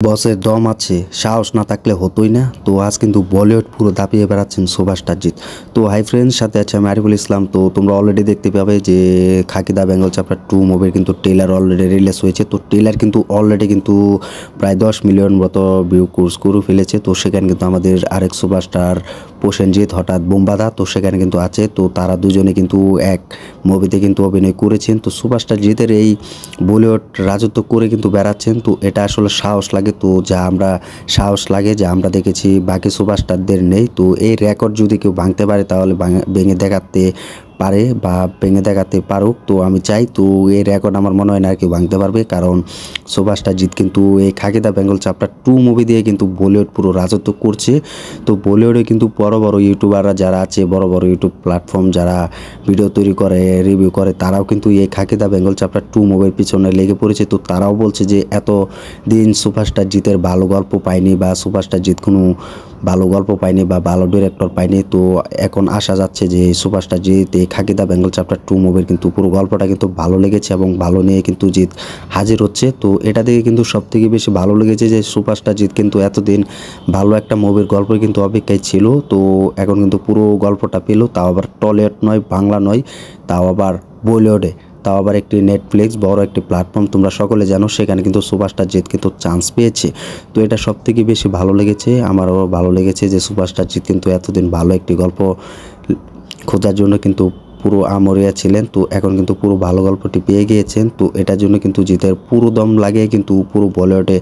বসের দম আছে, সাহস না থাকলে হতোই না। তো আজ কিন্তু বলিউড পুরো দাপিয়ে বেড়াচ্ছেন সুভাষ টার্জিত। তো হাই ফ্রেন্ডস, সাথে আছে আমি আরিফুল ইসলাম। তো তোমরা অলরেডি দেখতে পাবে যে খাকি দা বেঙ্গল চ্যাপ্টার 2 মুভির কিন্তু ট্রেলার অলরেডি রিলিজ হয়েছে। তো ট্রেলার কিন্তু অলরেডি কিন্তু প্রায় 10 মিলিয়ন মতো ভিউ কোর্স করে ফেলেছে। তো সেখানে কিন্তু আমাদের আরেক সুপারস্টার প্রসেনজিৎ হঠাৎ বোমবাদা তো সেখানে কিন্তু আছে। তো তারা দুজনে কিন্তু এক মুভিতে কিন্তু অভিনয় করেছেন। তো সুপারস্টার জিতের এই বলিউড রাজত্ব করে কিন্তু বেড়াচ্ছেন। তো এটা আসলে সাহস লাগে। তো যা আমরা সাহস লাগে যে আমরা দেখেছি বাকি সুপারস্টারদের নেই। তো এই রেকর্ড যদি কেউ ভাঙতে পারে তাহলে ভেঙে দেখাতে পারে বা ভেঙে দেখাতে পারুক। তো আমি চাই তো এই রেকর্ড আমার মনে হয় না আর কেউ ভাঙতে পারবে, কারণ সুভাষ জিৎ কিন্তু এই খাকি দা বেঙ্গল চ্যাপ্টার 2 মুভি দিয়ে কিন্তু বলিউড পুরো রাজত্ব করছে। তো বলিউডে কিন্তু বড় বড় ইউটিউবাররা যারা আছে, বড় বড় ইউটিউব প্ল্যাটফর্ম যারা ভিডিও তৈরি করে, রিভিউ করে, তারাও কিন্তু এই খাকি দা বেঙ্গল চ্যাপ্টার 2 মুভির পিছনে লেগে পড়েছে। তো তারাও বলছে যে এত দিন সুপারস্টার জিতের ভালো গল্প পায়নি বা সুপারস্টার জিৎ কোনো ভালো গল্প পায়নি বা ভালো ডিরেক্টর পায়নি। তো এখন আসা যাচ্ছে যে সুপারস্টার জিৎ এই খাকি দা বেঙ্গল চ্যাপ্টার 2 মুভির কিন্তু পুরো গল্পটা কিন্তু ভালো লেগেছে এবং ভালো নিয়ে কিন্তু জিৎ হাজির হচ্ছে। তো এটা থেকে কিন্তু সবথেকে বেশি ভালো লেগেছে যে সুপারস্টার জিৎ কিন্তু এতদিন ভালো একটা মুভির গল্প কিন্তু অপেক্ষায় ছিল। তো এখন কিন্তু পুরো গল্পটা পেল, তাও আবার টলিউড নয়, বাংলা নয়, তাও আবার বলিউডে, তাও আবার একটি নেটফ্লিক্স বড় একটি প্ল্যাটফর্ম, তোমরা সকলে জানো, সেখানে কিন্তু সুপারস্টার জিৎ কিন্তু চান্স পেয়েছে। তো এটা সবথেকে বেশি ভালো লেগেছে, আমারও ভালো লেগেছে যে সুপারস্টার জিৎ কিন্তু এতদিন ভালো একটি গল্প খোঁজার জন্য কিন্তু পুরো আমরিয়া ছিলেন। তো এখন কিন্তু পুরো ভালো গল্পটি পেয়ে গিয়েছেন। তো এটার জন্য কিন্তু জিতের পুরো দম লাগিয়ে কিন্তু পুরো বলিউডে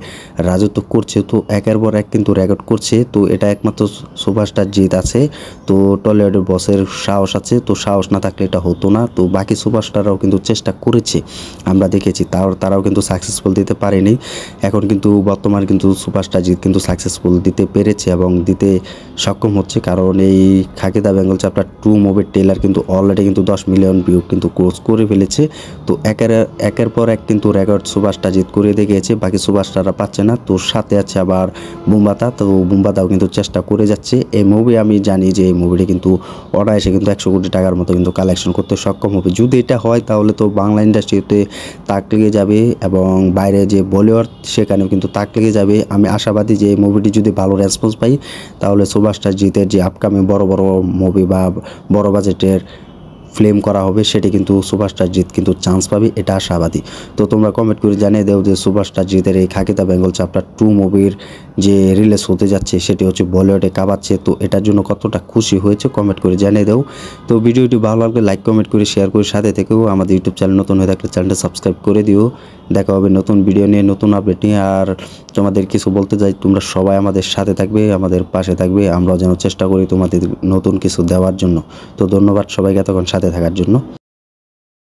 রাজত্ব করছে। তো একের পর এক কিন্তু রেকর্ড করছে। তো এটা একমাত্র সুপারস্টার জিৎ আছে। তো টলিউডের বসের সাহস আছে। তো সাহস না থাকলে এটা হতো না। তো বাকি সুপারস্টাররাও কিন্তু চেষ্টা করেছে, আমরা দেখেছি, তারাও কিন্তু সাকসেসফুল দিতে পারেনি। এখন কিন্তু বর্তমান কিন্তু সুপারস্টার জিৎ কিন্তু সাকসেসফুল দিতে পেরেছে এবং দিতে সক্ষম হচ্ছে, কারণ এই খাকি দা বেঙ্গল চ্যাপ্টার 2 মুভির ট্রেলার কিন্তু অলরেডি কিন্তু 10 মিলিয়ন ভিউ কিন্তু ক্রস করে ফেলেছে। তো একের পর এক কিন্তু রেকর্ড সুপারস্টার জিৎ করে দেখিয়েছে, বাকি সুপারস্টাররা পাচ্ছে না। তো সাথে আছে আবার বুমবাতা। তো বুমবাতাও কিন্তু চেষ্টা করে যাচ্ছে। এই মুভি আমি জানি যে এই মুভিটি কিন্তু অনায়াসে কিন্তু 100 কোটি টাকার মতো কিন্তু কালেকশন করতে সক্ষম হবে। যদি এটা হয় তাহলে তো বাংলা ইন্ডাস্ট্রিতে তাক লেগে যাবে এবং বাইরে যে বলিউড সেখানেও কিন্তু তাক লেগে যাবে। আমি আশাবাদী যে এই মুভিটি যদি ভালো রেসপন্স পাই তাহলে সুপারস্টার জিতের যে আপকামিং বড় বড় মুভি বা বড় বাজেটের ফিল্ম করা হবে সেটি কিন্তু সুপারস্টার জিৎ কিন্তু চান্স পাবে, এটা আশাবাদী। তো তোমরা কমেন্ট করে জানিয়ে দাও যে সুপারস্টার জিতের এই খাকি দা বেঙ্গল চ্যাপ্টার 2 মুভির যে রিলিজ হতে যাচ্ছে সেটি হচ্ছে বলিউডে কাঁপাচ্ছে। তো এটার জন্য কতটা খুশি হয়েছে কমেন্ট করে জানিয়ে দাও। তো ভিডিওটি ভালো লাগলে লাইক কমেন্ট করে শেয়ার করে সাথে থেকেও আমাদের ইউটিউব চ্যানেল নতুন হয়ে থাকলে চ্যানেলটা সাবস্ক্রাইব করে দিও। দেখা হবে নতুন ভিডিও নিয়ে, নতুন আপডেট নিয়ে। আর তোমাদের কিছু বলতে চাই, তোমরা সবাই আমাদের সাথে থাকবে, আমাদের পাশে থাকবে, আমরাও যেন চেষ্টা করি তোমাদের নতুন কিছু দেওয়ার জন্য। তো ধন্যবাদ সবাইকে এতক্ষণ সাথে থাকার জন্য।